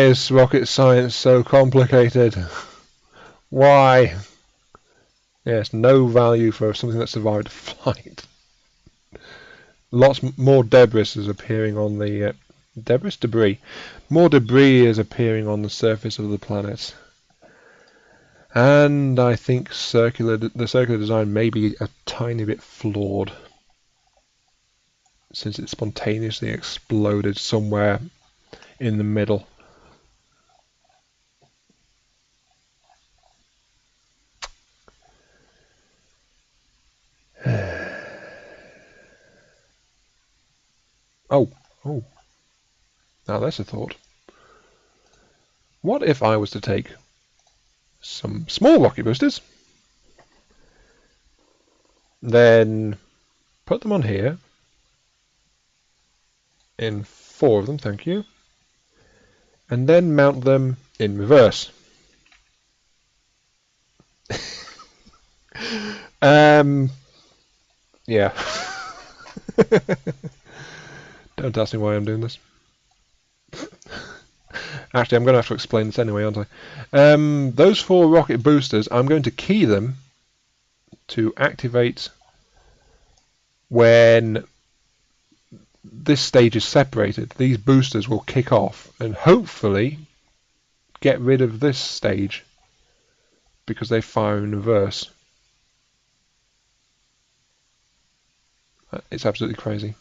is rocket science so complicated? Why? Yes, no value for something that survived flight. Lots more debris is appearing on the debris. More debris is appearing on the surface of the planet, and I think the circular design may be a tiny bit flawed, since it spontaneously exploded somewhere in the middle. Oh, now that's a thought. What if I was to take some small rocket boosters, then put them on here, in 4 of them, thank you, and then mount them in reverse. Yeah. Don't ask me why I'm doing this. Actually, I'm going to have to explain this anyway, aren't I? Those 4 rocket boosters, I'm going to key them to activate when this stage is separated. These boosters will kick off and hopefully get rid of this stage because they fire in reverse. It's absolutely crazy.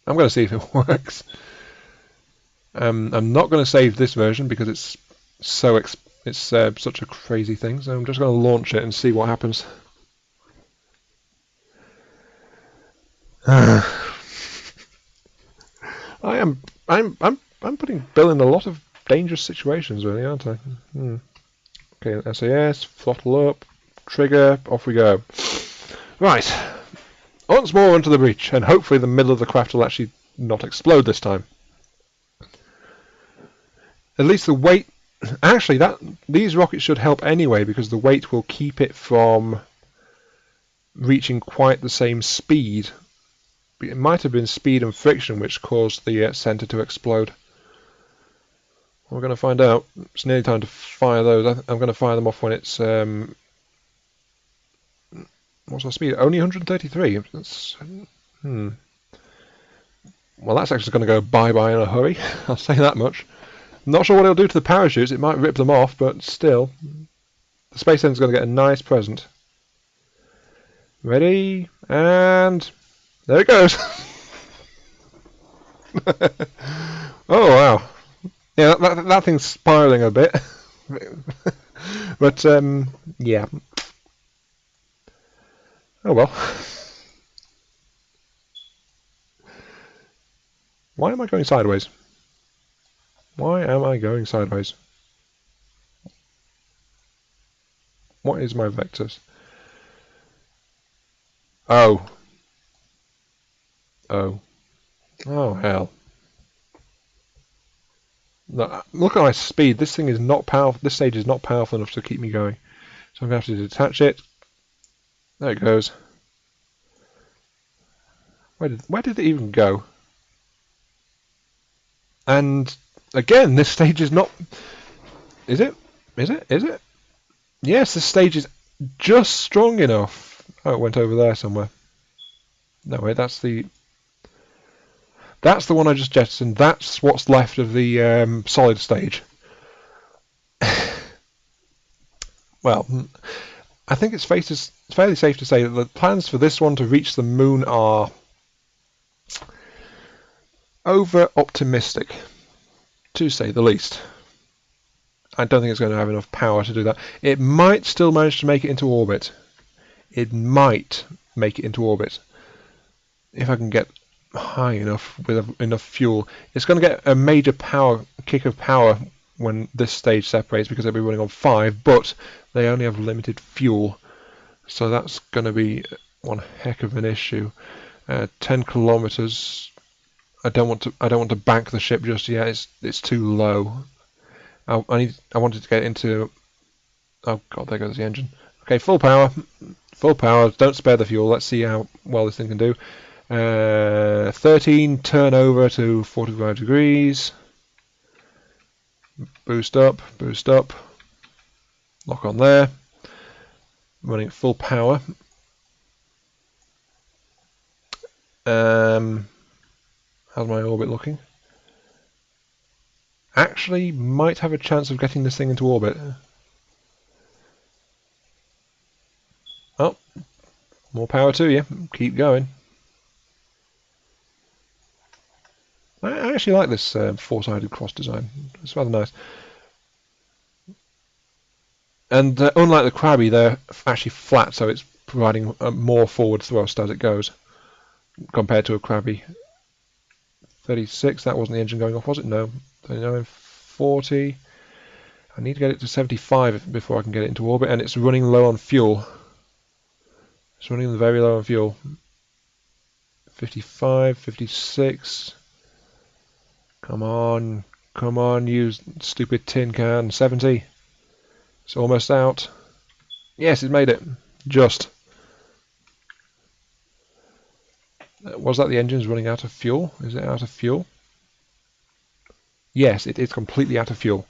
I'm going to see if it works. I'm not going to save this version because it's such a crazy thing. So I'm just going to launch it and see what happens. I'm putting Bill in a lot of dangerous situations, really, aren't I? Okay, SAS, throttle up, trigger, off we go. Right. Once more onto the breach, and hopefully the middle of the craft will actually not explode this time. At least the weight... Actually, these rockets should help anyway, because the weight will keep it from reaching quite the same speed. It might have been speed and friction which caused the centre to explode. We're going to find out. It's nearly time to fire those. I'm going to fire them off when it's... what's our speed? Only 133. That's, Well, that's actually going to go bye-bye in a hurry. I'll say that much. I'm not sure what it'll do to the parachutes. It might rip them off, but still. The Space Engine's going to get a nice present. Ready? And... there it goes! Oh, wow. Yeah, that thing's spiralling a bit. But, yeah. Oh well. Why am I going sideways? Why am I going sideways? What is my vectors? Oh. Oh. Oh, hell. Look at my speed. This thing is not powerful. This stage is not powerful enough to keep me going. So I'm going to have to detach it. There it goes. Where did it even go? And again, this stage is not... Is it? Is it? Is it? Yes, this stage is just strong enough. Oh, it went over there somewhere. No, wait, that's the one I just jettisoned. That's what's left of the solid stage. Well, I think it's fairly safe to say that the plans for this one to reach the moon are over-optimistic, to say the least. I don't think it's going to have enough power to do that. It might still manage to make it into orbit. It might make it into orbit. If I can get high enough with enough fuel. It's going to get a major kick of power when this stage separates because they'll be running on 5, but they only have limited fuel. So that's going to be one heck of an issue. 10 kilometers. I don't want to bank the ship just yet. It's too low. I wanted to get into... Oh god, there goes the engine. Okay, full power. Full power. Don't spare the fuel. Let's see how well this thing can do. 13 turnover to 45 degrees. Boost up, boost up. Lock on there. Running at full power. How's my orbit looking? Actually, might have a chance of getting this thing into orbit. Oh, more power to you. Keep going. I actually like this four-sided cross design. It's rather nice. And unlike the Krabby, they're actually flat, so it's providing more forward thrust as it goes, compared to a Krabby. 36, that wasn't the engine going off, was it? No. 39, 40. I need to get it to 75 before I can get it into orbit, and it's running low on fuel. It's running very low on fuel. 55, 56. Come on, you stupid tin can. 70. It's almost out. Yes, it made it. Just. Was that the engine's running out of fuel? Is it out of fuel? Yes, it is completely out of fuel.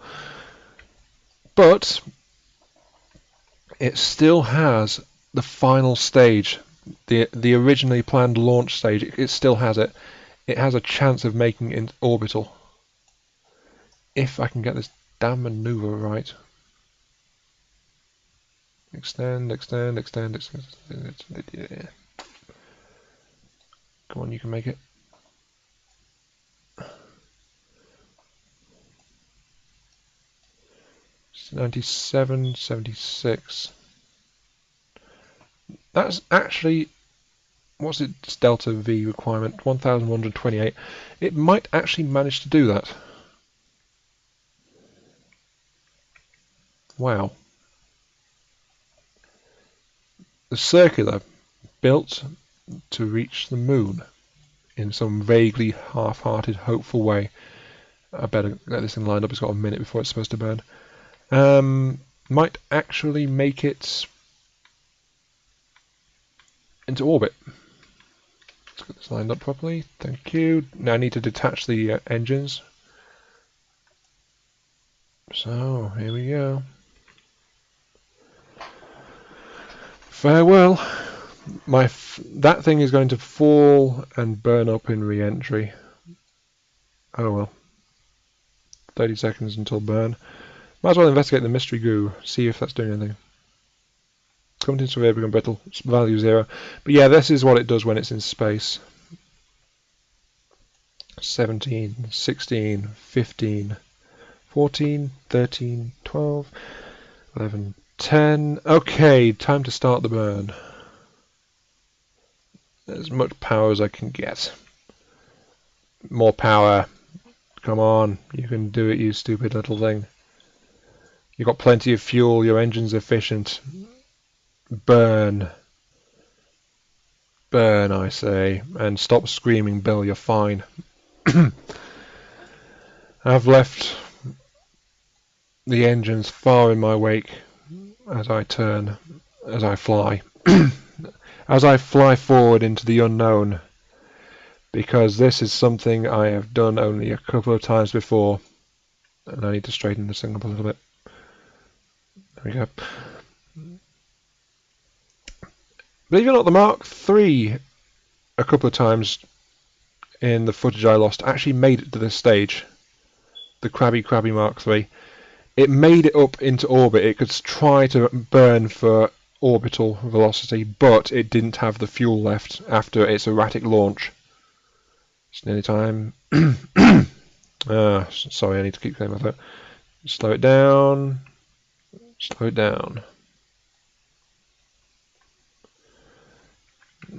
But it still has the final stage, the originally planned launch stage. It still has it. It has a chance of making it orbital. If I can get this damn maneuver right. Extend, extend, extend, extend. Yeah. Come on, you can make it. It's 97, 76. That's actually, what's its delta V requirement? 1128. It might actually manage to do that. Wow. The circular built to reach the moon in some vaguely half-hearted, hopeful way. I better get this thing lined up. It's got a minute before it's supposed to burn. Might actually make it into orbit. Let's get this lined up properly. Thank you. Now I need to detach the engines. So here we go. Farewell. That thing is going to fall and burn up in re-entry. Oh well. 30 seconds until burn. Might as well investigate the mystery goo, see if that's doing anything. Coming into survey, become brittle, value 0. But yeah, this is what it does when it's in space. 17, 16, 15, 14, 13, 12, 11, 10. Okay, time to start the burn. As much power as I can get. More power. Come on, you can do it, you stupid little thing. You've got plenty of fuel, your engine's efficient. Burn. Burn, I say. And stop screaming, Bill, you're fine. I've left the engines far in my wake as I turn, as I fly. As I fly forward into the unknown. Because this is something I have done only a couple of times before. And I need to straighten this thing up a little bit. There we go. Believe it or not, the Mark III, a couple of times in the footage I lost, actually made it to this stage. The Krabby Mark III. It made it up into orbit. It could try to burn for orbital velocity, but it didn't have the fuel left after its erratic launch. It's nearly time. Sorry, I need to keep going with it. Slow it down. Slow it down.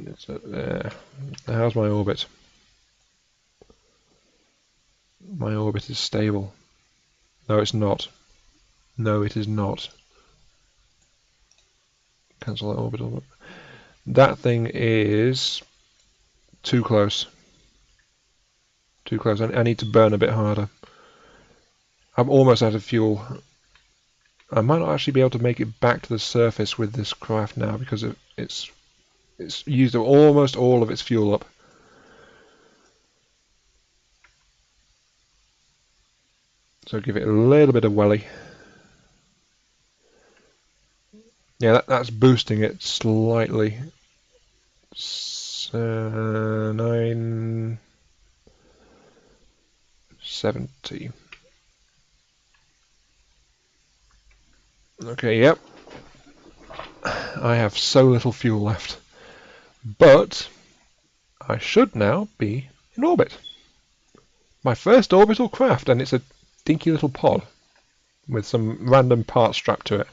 It's up there. How's my orbit? My orbit is stable. No, it's not. No, it is not. Cancel that orbital. That thing is too close. Too close. I need to burn a bit harder. I'm almost out of fuel. I might not actually be able to make it back to the surface with this craft now because it's used almost all of its fuel up. So give it a little bit of welly. Yeah, that's boosting it slightly. 970. Okay, yep. I have so little fuel left. But I should now be in orbit. My first orbital craft, and it's a dinky little pod with some random parts strapped to it.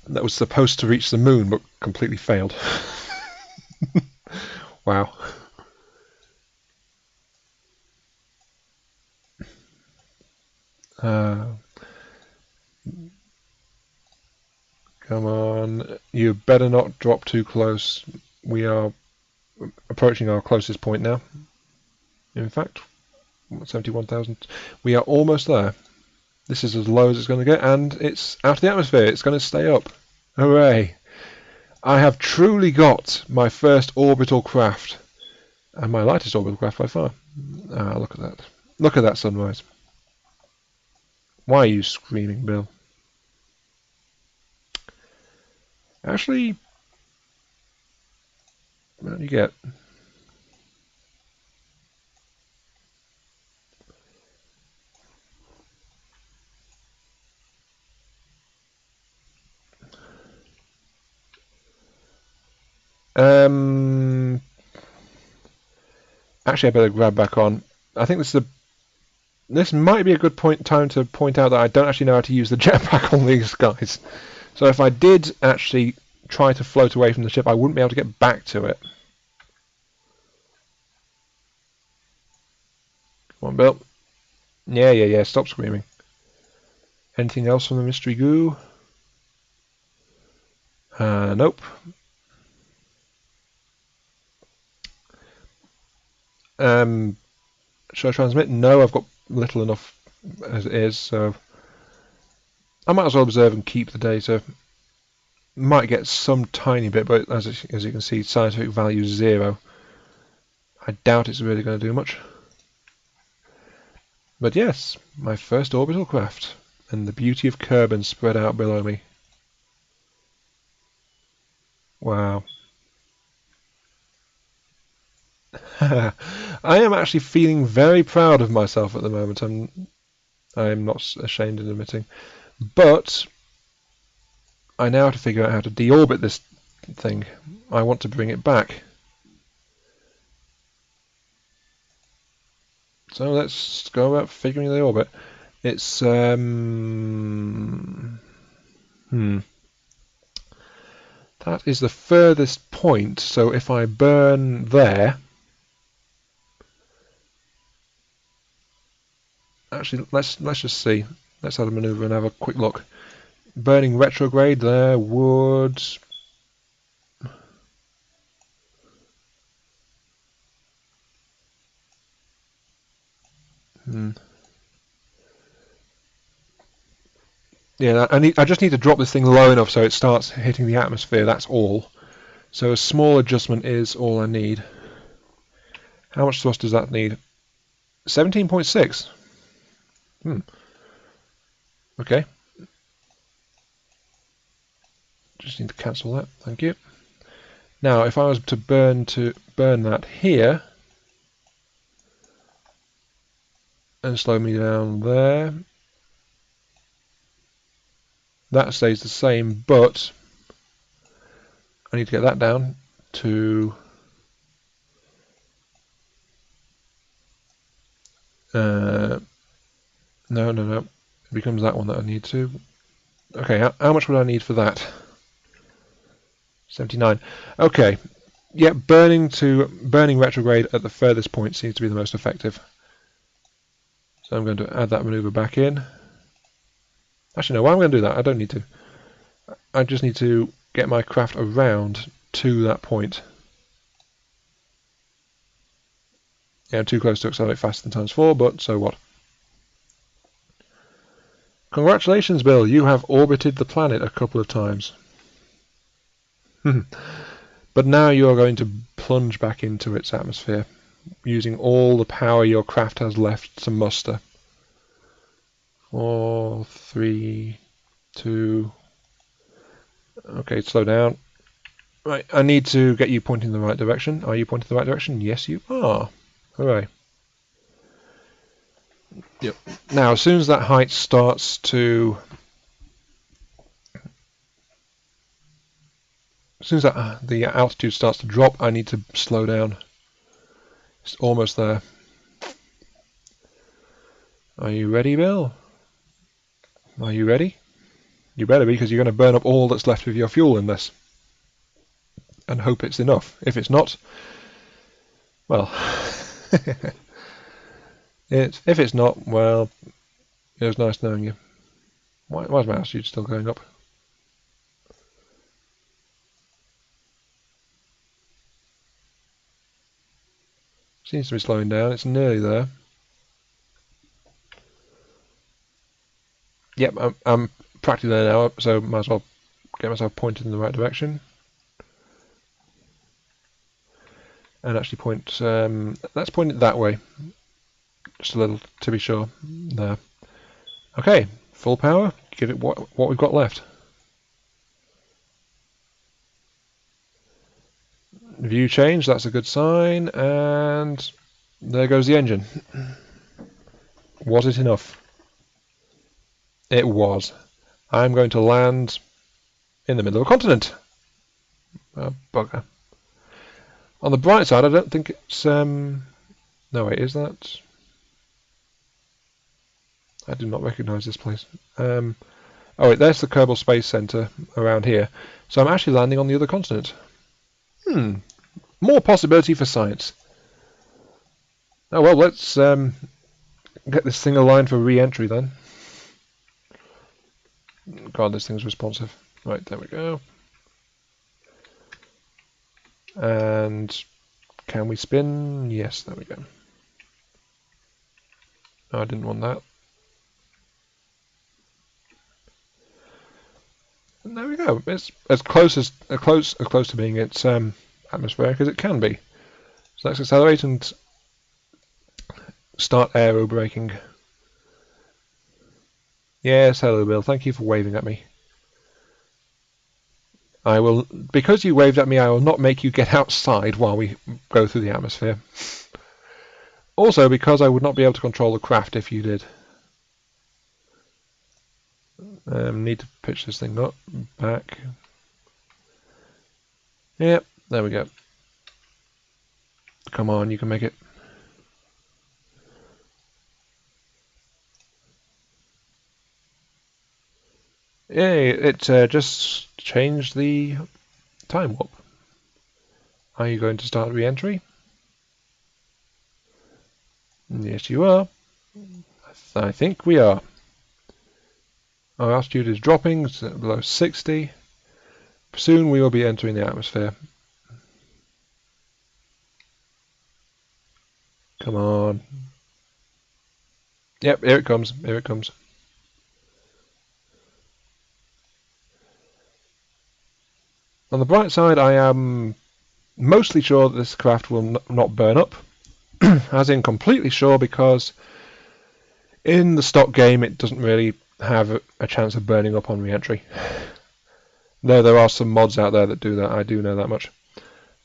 That was supposed to reach the moon, but completely failed. Wow. Come on. You better not drop too close. We are approaching our closest point now. In fact, 71,000. We are almost there. This is as low as it's going to get, and it's out of the atmosphere. It's going to stay up. Hooray! I have truly got my first orbital craft, and my lightest orbital craft by far. Ah, look at that. Look at that sunrise. Why are you screaming, Bill? Actually, what do you get? Actually, I better grab back on. I think this might be a good time to point out that I don't actually know how to use the jetpack on these guys. So if I did actually try to float away from the ship, I wouldn't be able to get back to it. Come on, Bill. Yeah. Stop screaming. Anything else from the mystery goo? Nope. Should I transmit? No, I've got little enough as it is, so I might as well observe and keep the data. Might get some tiny bit, but as you can see, scientific value is 0. I doubt it's really going to do much. But yes, my first orbital craft, and the beauty of Kerbin spread out below me. Wow. I am actually feeling very proud of myself at the moment. I'm not ashamed in admitting. But I now have to figure out how to deorbit this thing. I want to bring it back. So let's go about figuring the orbit. It's that is the furthest point. So if I burn there, actually let's just see. Let's have a maneuver and have a quick look. Burning retrograde there would yeah, I just need to drop this thing low enough so it starts hitting the atmosphere, that's all. So a small adjustment is all I need. How much thrust does that need? 17.6. Okay. Just need to cancel that, thank you. Now if I was to burn that here and slow me down there, that stays the same, but I need to get that down to no, it becomes that one that I need to. Okay, how much would I need for that? 79. Okay, yeah, burning retrograde at the furthest point seems to be the most effective. So I'm going to add that maneuver back in. Actually, no, why am I going to do that? I don't need to. I just need to get my craft around to that point. Yeah, I'm too close to accelerate faster than ×4, but so what? Congratulations, Bill, you have orbited the planet a couple of times. But now you are going to plunge back into its atmosphere, using all the power your craft has left to muster. 4, 3, 2. Okay, slow down. Right, I need to get you pointing in the right direction. Are you pointing in the right direction? Yes, you are. Hooray. Yep. Now, as soon as that height starts to... As soon as the altitude starts to drop, I need to slow down. It's almost there. Are you ready, Bill? Are you ready? You better be, because you're going to burn up all that's left of your fuel in this. And hope it's enough. If it's not, well... if it's not, well, it was nice knowing you. Why is my altitude still going up? Seems to be slowing down. It's nearly there. Yep, I'm practically there now, so might as well get myself pointed in the right direction. And actually point, let's point it that way. Just a little, to be sure. There. Okay, full power. Give it what we've got left. View change, that's a good sign. And there goes the engine. Was it enough? It was. I'm going to land in the middle of a continent. Bugger. On the bright side, I don't think it's... No, wait, is that... I do not recognise this place. Oh, wait, there's the Kerbal Space Center around here. So I'm actually landing on the other continent. More possibility for science. Oh, well, let's get this thing aligned for re-entry then. God, this thing's responsive. Right, there we go. And can we spin? Yes, there we go. No, I didn't want that. And there we go. It's as close to being its atmospheric as it can be. So let's accelerate and start aero braking. Yes, hello, Bill. Thank you for waving at me. I will, because you waved at me, I will not make you get outside while we go through the atmosphere. Also, because I would not be able to control the craft if you did. Need to pitch this thing up, back. Yep, there we go. Come on, you can make it. Yay, it just changed the time warp. Are you going to start re-entry? Yes, you are. I think we are. Our altitude is dropping, it's below 60. Soon we will be entering the atmosphere. Come on. Yep, here it comes, here it comes. On the bright side, I am mostly sure that this craft will not burn up. As in completely sure, because in the stock game it doesn't really have a chance of burning up on re-entry. Though there are some mods out there that do that, I do know that much.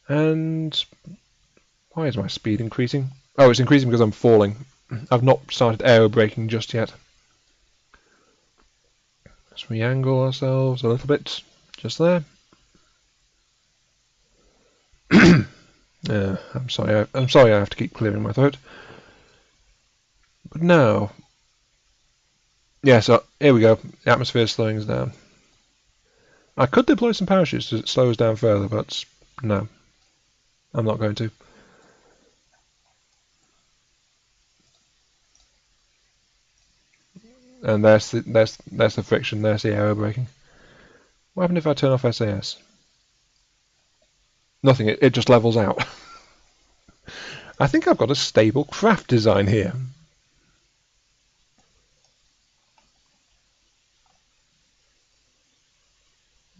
And why is my speed increasing? Oh, it's increasing because I'm falling. I've not started aero braking just yet. Let's re-angle ourselves a little bit, just there. I'm sorry I have to keep clearing my throat. But now, yeah, so here we go. The atmosphere is slowing us down. I could deploy some parachutes to slow us down further, but no, I'm not going to. And there's the friction. There's the aero braking. What happened if I turn off SAS? Nothing. It just levels out. I think I've got a stable craft design here.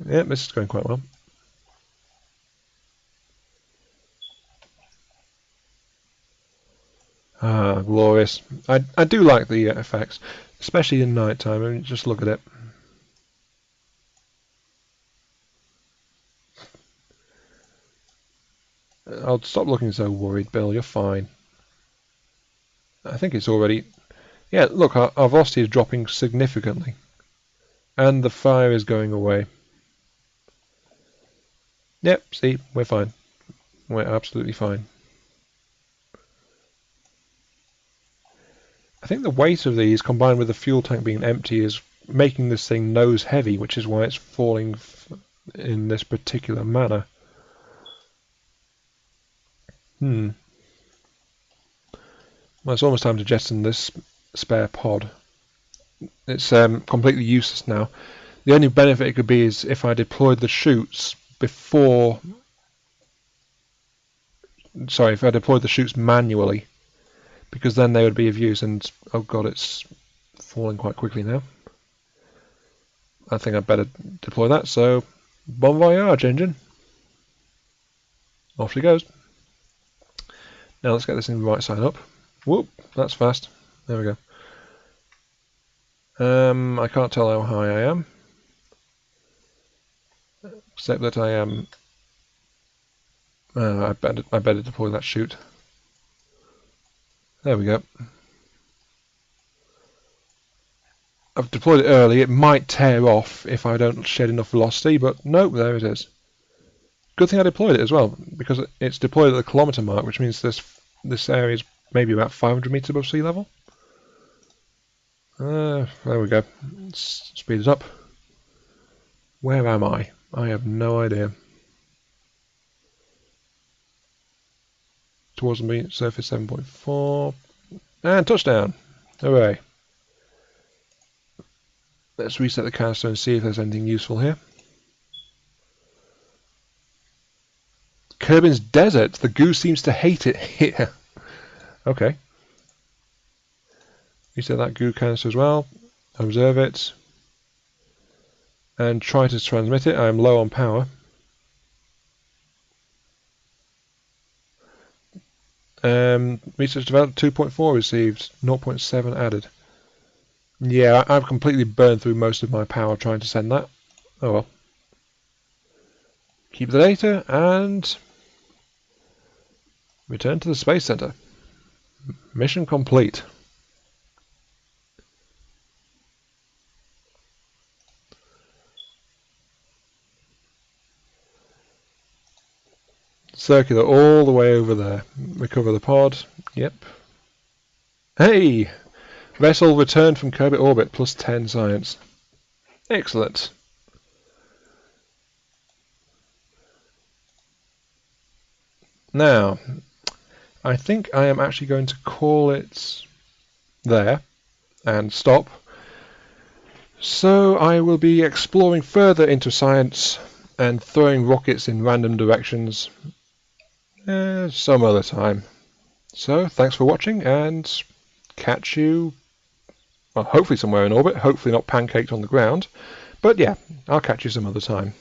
Yep, this is going quite well. Ah, glorious. I do like the effects, especially in night time. I mean, just look at it. I'll stop looking so worried, Bill. You're fine. I think it's already... Yeah, look, our velocity is dropping significantly. And the fire is going away. Yep, see, we're fine. We're absolutely fine. I think the weight of these, combined with the fuel tank being empty, is making this thing nose heavy, which is why it's falling in this particular manner. Well, it's almost time to jettison this spare pod. It's completely useless now. The only benefit it could be is if I deployed the chutes before... Sorry, if I deployed the chutes manually, because then they would be of use, and oh god, it's falling quite quickly now. I think I'd better deploy that, so bon voyage, engine. Off she goes. Now let's get this thing right side up. Whoop, that's fast. There we go. I can't tell how high I am, except that I am... I better deploy that chute. There we go. I've deployed it early. It might tear off if I don't shed enough velocity, but nope, there it is. Good thing I deployed it as well, because it's deployed at the kilometre mark, which means this area is maybe about 500 metres above sea level. There we go. Let's speed it up. Where am I? I have no idea. Towards me, surface 7.4. And touchdown! Hooray. Let's reset the canister and see if there's anything useful here. Kerbin's Desert. The goo seems to hate it here. Okay. Reset that goo canister as well. Observe it. And try to transmit it. I am low on power. Research developed 2.4 received, 0.7 added. Yeah, I've completely burned through most of my power trying to send that. Oh well. Keep the data and return to the Space Center. Mission complete. Circular all the way over there. Recover the pod. Yep. Hey! Vessel returned from Kerbal orbit, plus 10 science. Excellent. Now, I think I am actually going to call it there and stop. So I will be exploring further into science and throwing rockets in random directions some other time. So thanks for watching, and catch you, well, hopefully somewhere in orbit, hopefully not pancaked on the ground, but yeah, I'll catch you some other time.